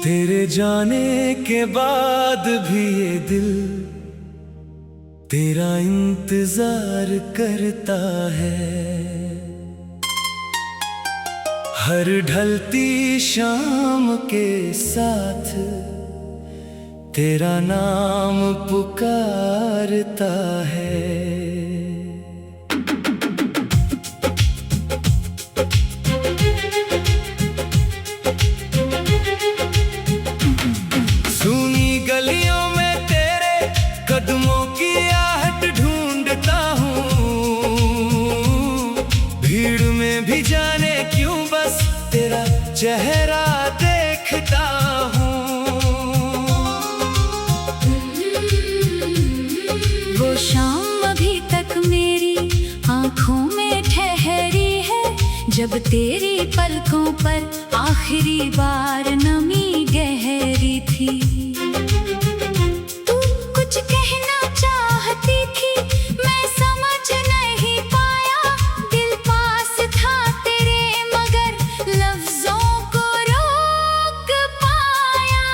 तेरे जाने के बाद भी ये दिल तेरा इंतजार करता है। हर ढलती शाम के साथ तेरा नाम पुकारता है। सूनी गलियों में तेरे कदमों की आहट ढूंढता हूँ, भीड़ में भी जाने क्यों बस तेरा चेहरा देखता हूँ। वो शाम अभी तक मेरी आँखों में ठहरी है, जब तेरी पलकों पर आखिरी बार नमी गहरी थी। तू कुछ कहना चाहती थी, मैं समझ नहीं पाया। दिल पास था तेरे मगर लफ्जों को रोक पाया।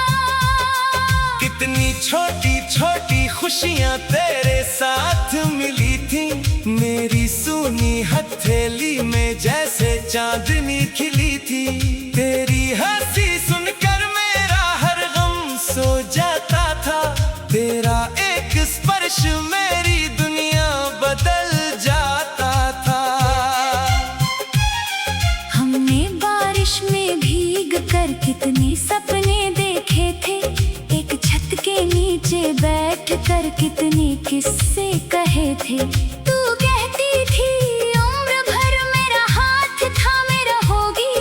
कितनी छोटी छोटी खुशियाँ तेरे साथ मिली थी, मेरी सूनी हथेली में जैसे चांदनी खिली थी। तेरी हंसी सुनकर मेरा हर गम सो जाता था, तेरा एक स्पर्श मेरी दुनिया बदल जाता था। हमने बारिश में भीग कर कितने सपने देखे थे, एक छत के नीचे बैठ कर कितने किस्से कहे थे। तू कहती थी उम्र भर मेरा हाथ थामे रहोगी,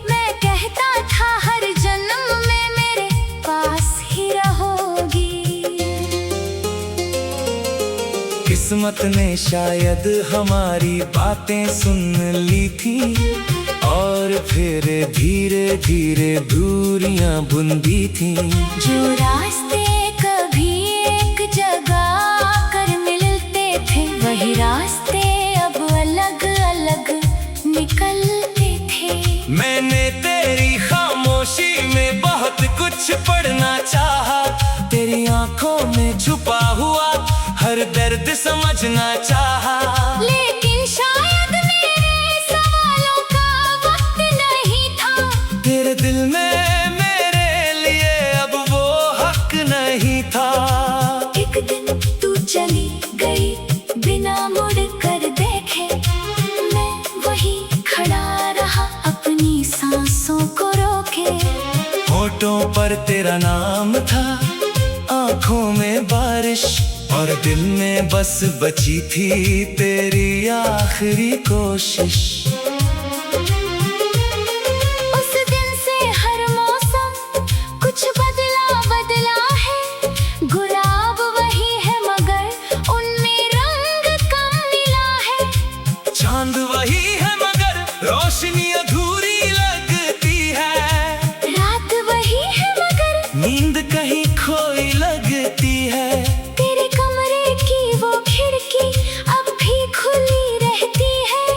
मैं कहता था हर जन्म में मेरे पास ही रहोगी। किस्मत ने शायद हमारी बातें सुन ली थी, और फिर धीरे धीरे दूरियां बुनदी थी। जो रास्ते कभी एक जगह कर मिलते थे, वही रास्ते अब अलग अलग निकलते थे। मैंने तेरी खामोशी में बहुत कुछ पढ़ना चाहा, तेरी आंखों में छुपा हुआ हर दर्द समझना चाहा। लेकिन शायद मेरे सवालों का वक्त नहीं था, तेरे दिल में मेरे लिए अब वो हक नहीं था। एक दिन तू चली गई बिना मुड़ कर देखे, मैं वही खड़ा रहा अपनी सांसों को रोके। होठों पर तेरा नाम था, आंखों में बारिश, और दिल में बस बची थी तेरी आखिरी कोशिश। उस दिन से हर मौसम कुछ बदला बदला है, गुलाब वही है मगर उनमें रंग कम मिला है। चांद वही है मगर रोशनी अधूरी लगती है, रात वही है मगर नींद कहीं खोई लगती है। तेरे कमरे की वो खिड़की अब भी खुली रहती है,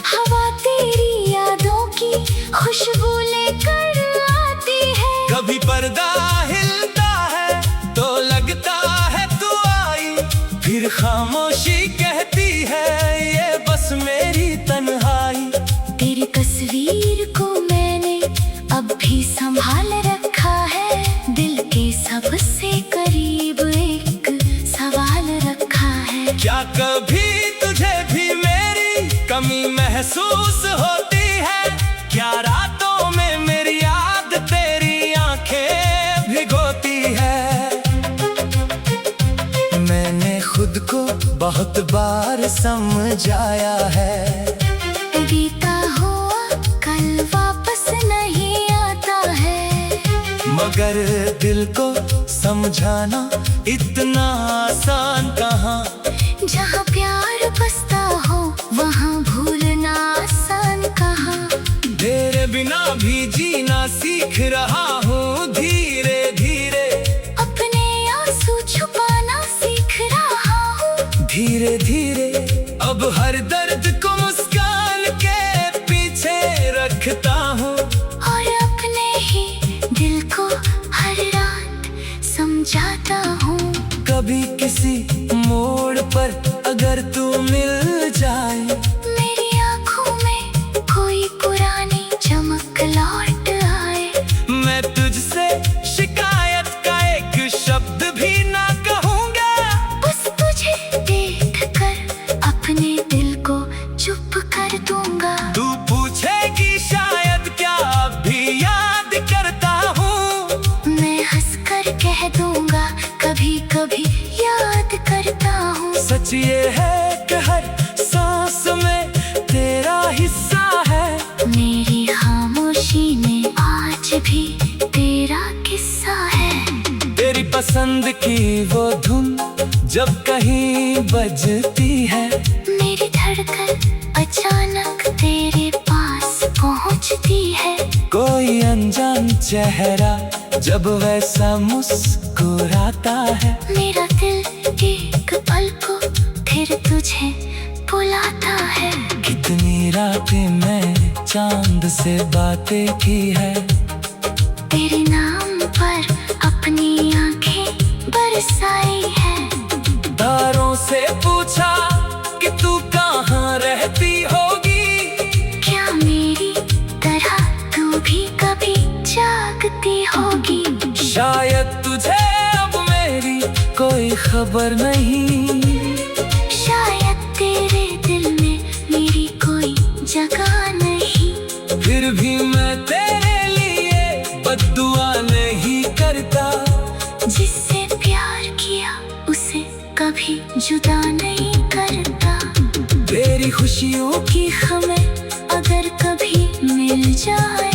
हवा तेरी यादों की खुशबू लेकर आती है। कभी पर्दा हिलता है तो लगता है तू आई, फिर खामोशी कहती है ये बस मेरी तन्हाई। तेरी तस्वीर को मैंने अब भी संभाल रखा है, दिल के सबसे करीब एक सवाल रखा है। क्या कभी तुझे भी मेरी कमी महसूस होती है? क्या रातों में मेरी याद तेरी आंखें भिगोती है? मैंने खुद को बहुत बार समझाया है, बीता हुआ कल वापस नहीं आता है। मगर दिल को समझाना इतना आसान कहाँ। जहाँ प्यार बसता हो वहाँ भूलना आसान कहाँ। तेरे बिना भी जीना सीख रहा हूँ धीरे दिल को हर रात समझाता हूँ। कभी किसी मोड़ पर अगर तू मिल जाए, मेरी आँखों में कोई पुरानी चमक लौट आए, मैं तुझसे शिकायत का एक शब्द भी ना कहूँगा। बस तुझे देख कर अपने दिल को चुप कर दूंगा। तू पूछेगी शायद क्या अभी याद करता हूँ, मैं हंस कर कह दूंगा कभी कभी याद करता हूँ। सच ये है कि हर सांस में तेरा हिस्सा है, मेरी खामोशी में आज भी तेरा किस्सा है। तेरी पसंद की वो धुन जब कहीं बजती है, मेरी धड़कन अचानक तेरे पास पहुंचती है। कोई अनजान चेहरा जब वैसा मुस्कुराता है, मेरा दिल एक पल को फिर तुझे बुलाता है। कितनी रातें मैंने चांद से बातें की है, तेरे नाम पर अपनी आंखें बरसाई है। तारों से पूछा कि तू कहाँ रहती होगी, क्या मेरी तरह तू भी कभी जागती होगी। शायद तुझे अब मेरी कोई खबर नहीं, शायद तेरे दिल में मेरी कोई जगह नहीं। फिर भी मैं तेरे लिए बद्दुआ नहीं करता। जिससे प्यार किया उसे कभी जुदा नहीं करता। तेरी खुशियों की हमें अगर कभी मिल जाए,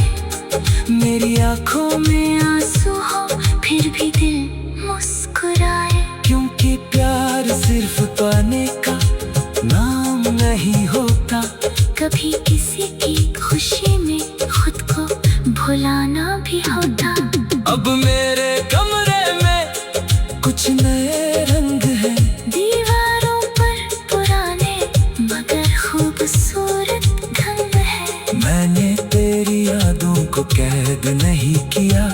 मेरी आंखों में आंसू हो फिर भी दिल मुस्कुराए। क्योंकि प्यार सिर्फ पाने का नाम नहीं होता, कभी किसी की खुशी में खुद को भुलाना भी होता। अब मेरे कमरे में कुछ नए रंग हैं, दीवारों पर पुराने मगर खूबसूरत ढंग है। मैंने तेरी यादों को कैद नहीं किया,